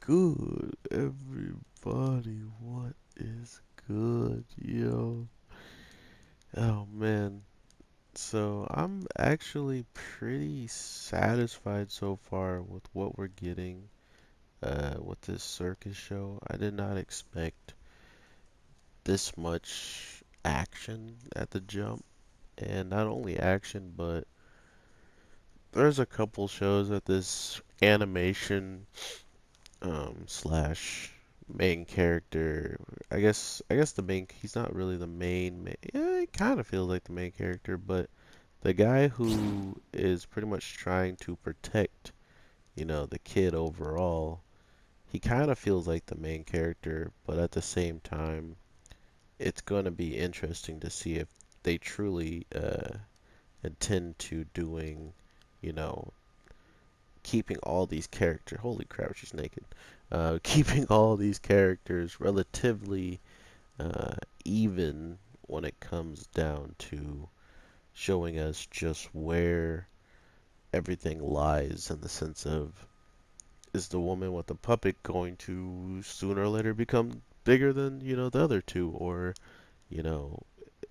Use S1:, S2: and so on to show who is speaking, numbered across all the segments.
S1: Good, everybody? What is good, yo? Oh man, so I'm actually pretty satisfied so far with what we're getting with this circus show. I did not expect this much action at the jump, and not only action, but there's a couple shows that this animation slash main character. I guess the main he's not really the yeah, he kind of feels like the main character, but the guy who is pretty much trying to protect, the kid overall, he kind of feels like the main character, but at the same time, it's going to be interesting to see if they truly intend to doing, you know, keeping all these characters. Holy crap, she's naked. Keeping all these characters relatively uh, even when it comes down to showing us just where everything lies in the sense of, is the woman with the puppet going to sooner or later become bigger than, the other two? Or, you know,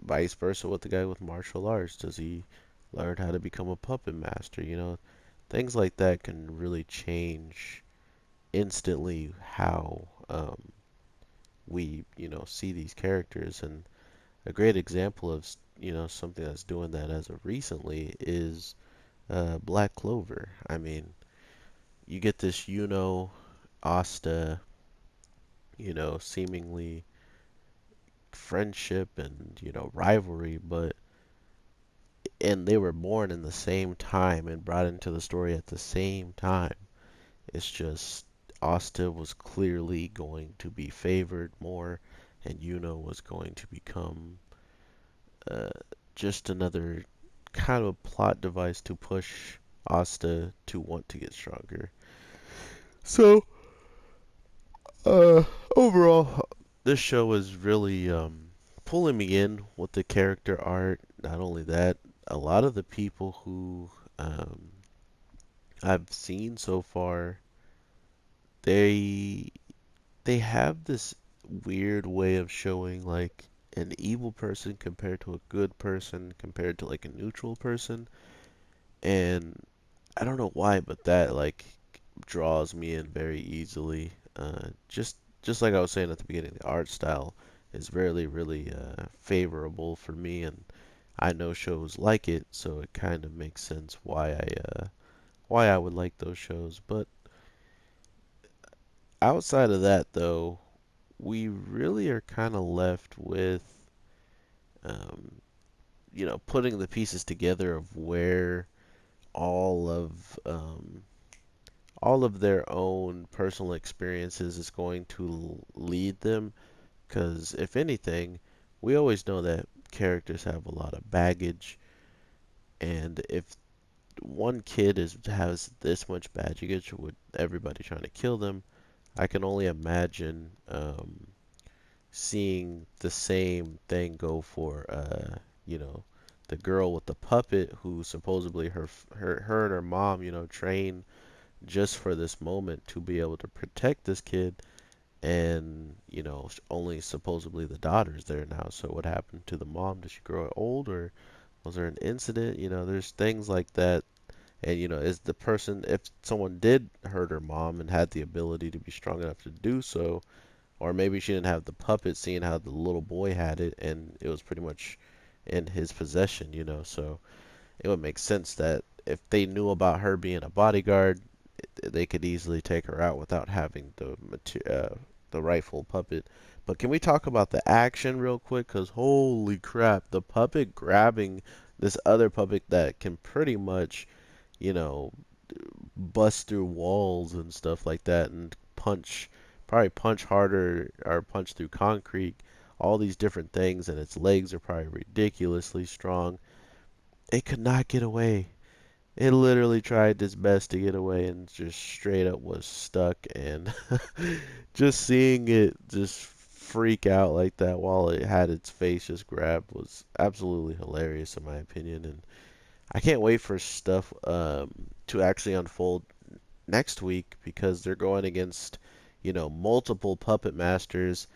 S1: vice versa with the guy with martial arts. Does he learn how to become a puppet master? Things like that can really change instantly how we see these characters. And a great example of, something that's doing that as of recently is Black Clover. I mean, you get this, Asta, seemingly friendship and, rivalry, and they were born in the same time and brought into the story at the same time. It's just Asta was clearly going to be favored more, and Yuno was going to become uh, just another kind of plot device to push Asta to want to get stronger. So, uh, overall, this show is really pulling me in with the character art. Not only that, a lot of the people who um, I've seen so far, they they have this weird way of showing like an evil person compared to a good person compared to like a neutral person, and I don't know why, but that like draws me in very easily. Just like I was saying at the beginning, the art style is really favorable for me, and I know shows like it, so it kind of makes sense why I would like those shows. But outside of that, though, we really are kind of left with um, putting the pieces together of where all of um, all of their own personal experiences is going to lead them. Because if anything, we always know that characters have a lot of baggage, and if one kid has this much baggage with everybody trying to kill them, I can only imagine seeing the same thing go for you know the girl with the puppet who supposedly her and her mom train just for this moment to be able to protect this kid, and only supposedly the daughter's there now. So what happened to the mom? Did she grow old, or was there an incident? There's things like that. And is the person, if someone did hurt her mom and had the ability to be strong enough to do so, or maybe she didn't have the puppet, seeing how the little boy had it and it was pretty much in his possession, so it would make sense that if they knew about her being a bodyguard, they could easily take her out without having the rightful puppet. But can we talk about the action real quick? Because holy crap, the puppet grabbing this other puppet that can pretty much, you know, bust through walls and stuff like that and probably punch harder or punch through concrete, all these different things, and its legs are probably ridiculously strong. It could not get away. It literally tried its best to get away and just straight up was stuck. And just seeing it just freak out like that while it had its face just grabbed was absolutely hilarious in my opinion. And I can't wait for stuff to actually unfold next week because they're going against, multiple puppet masters.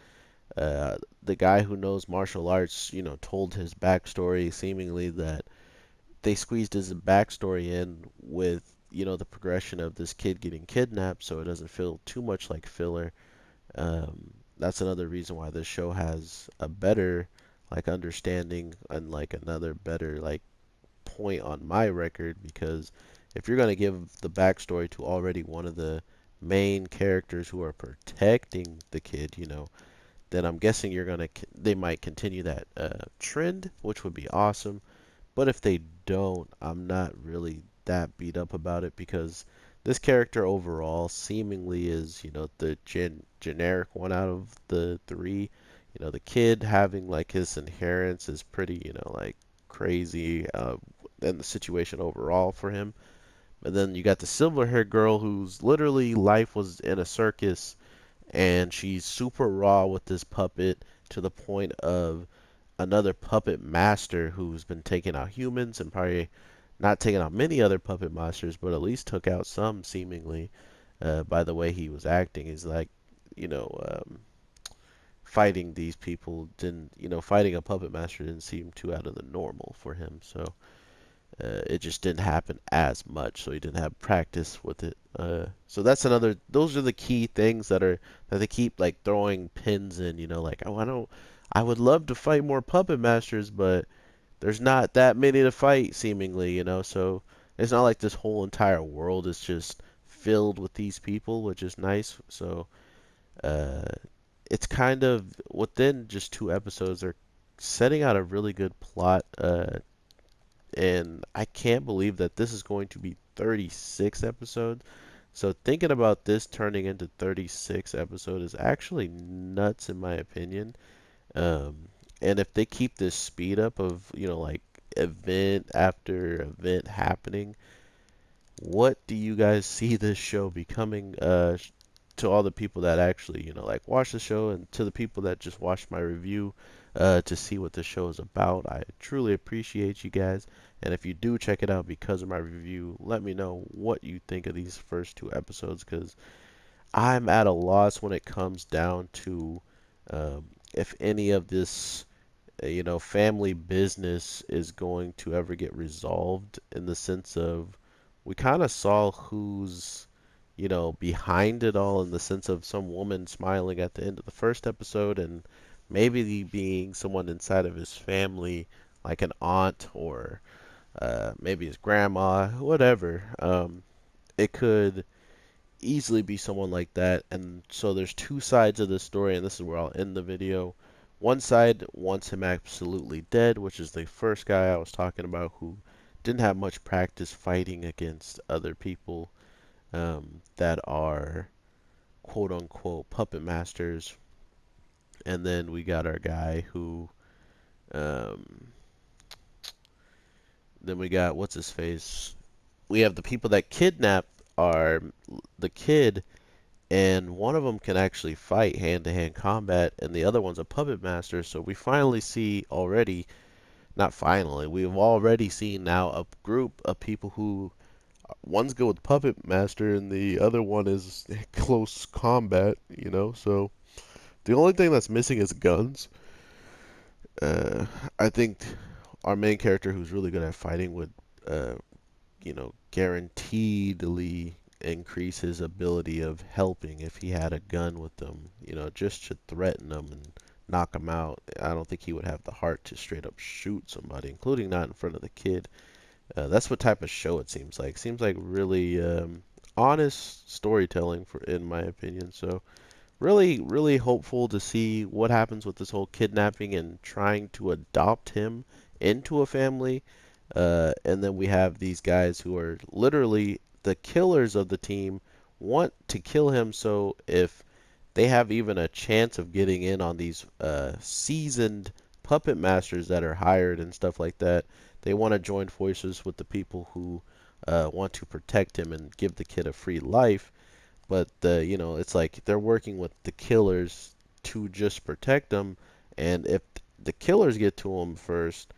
S1: The guy who knows martial arts, told his backstory, seemingly that they squeezed his backstory in with, the progression of this kid getting kidnapped, so it doesn't feel too much like filler. That's another reason why this show has a better, like, understanding and like another better like point on my record, because if you're gonna give the backstory to already one of the main characters who are protecting the kid, then I'm guessing they might continue that trend, which would be awesome. But if they don't, I'm not really that beat up about it, because this character overall seemingly is, the generic one out of the three. The kid having like his inherence is pretty, like crazy, and the situation overall for him. And then you got the silver haired girl whose literally life was in a circus, and she's super raw with this puppet to the point of another puppet master who's been taking out humans and probably not taking out many other puppet masters, but at least took out some seemingly, by the way he was acting. He's like, you know, um, fighting these people didn't, fighting a puppet master didn't seem too out of the normal for him. So it just didn't happen as much, so he didn't have practice with it. So that's another. Those are the key things that they keep like throwing pins in. Like, oh, I don't. I would love to fight more puppet masters, but there's not that many to fight seemingly. So it's not like this whole entire world is just filled with these people, which is nice. So uh, it's kind of within just 2 episodes, they're setting out a really good plot. And I can't believe that this is going to be 36 episodes. So thinking about this turning into 36 episodes is actually nuts in my opinion. Um, and if they keep this speed up of, like event after event happening, what do you guys see this show becoming, to all the people that actually, like watch the show, and to the people that just watched my review, to see what the show is about? I truly appreciate you guys. And if you do check it out because of my review, let me know what you think of these first 2 episodes, because I'm at a loss when it comes down to, if any of this, family business is going to ever get resolved, in the sense of we kind of saw who's, behind it all, in the sense of some woman smiling at the end of the first episode, and maybe being someone inside of his family, like an aunt, or maybe his grandma, whatever. It could easily be someone like that. And so there's two sides of the story, and this is where I'll end the video. One side wants him absolutely dead, which is the first guy I was talking about, who didn't have much practice fighting against other people, that are quote unquote puppet masters. And then we got our guy who, um, then we got what's his face. We have the people that kidnap are the kid, and one of them can actually fight hand-to-hand combat, and the other one's a puppet master. So we finally see already, not finally, we've already seen now a group of people who, one's good with puppet master and the other one is close combat. So the only thing that's missing is guns. uh, I think our main character, who's really good at fighting, would, uh, guaranteedly increase his ability of helping if he had a gun with them, just to threaten them and knock them out. I don't think he would have the heart to straight up shoot somebody, including not in front of the kid. That's what type of show it seems like. Seems like really, honest storytelling, for in my opinion. So really, really hopeful to see what happens with this whole kidnapping and trying to adopt him into a family. And then we have these guys who are literally the killers of the team, want to kill him. So if they have even a chance of getting in on these seasoned puppet masters that are hired and stuff like that, they want to join forces with the people who want to protect him and give the kid a free life. But it's like they're working with the killers to just protect them, and if the killers get to him first,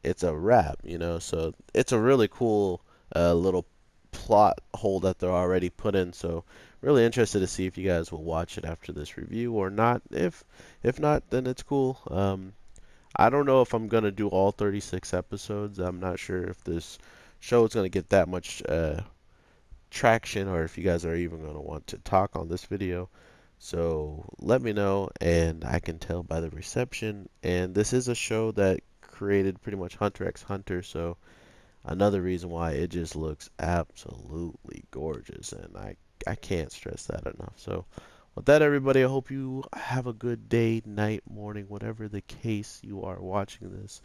S1: it's a wrap. So it's a really cool little plot hole that they're already put in. So really interested to see if you guys will watch it after this review or not. If not, then it's cool. I don't know if I'm gonna do all 36 episodes. I'm not sure if this show is gonna get that much traction or if you guys are even gonna want to talk on this video. So let me know, and I can tell by the reception. And this is a show that created pretty much Hunter x Hunter, so another reason why it just looks absolutely gorgeous, and I can't stress that enough. So with that, everybody, I hope you have a good day, night, morning, whatever the case you are watching this.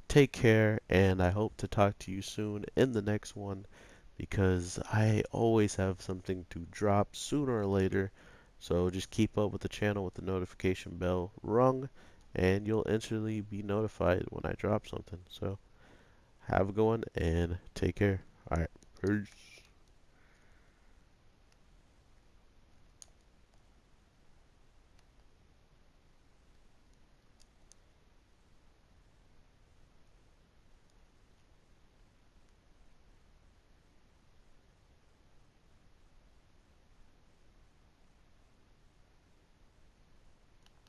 S1: Take care, and I hope to talk to you soon in the next one because I always have something to drop sooner or later. So just keep up with the channel with the notification bell rung, and you'll instantly be notified when I drop something. So have a good one and take care. All right, peace.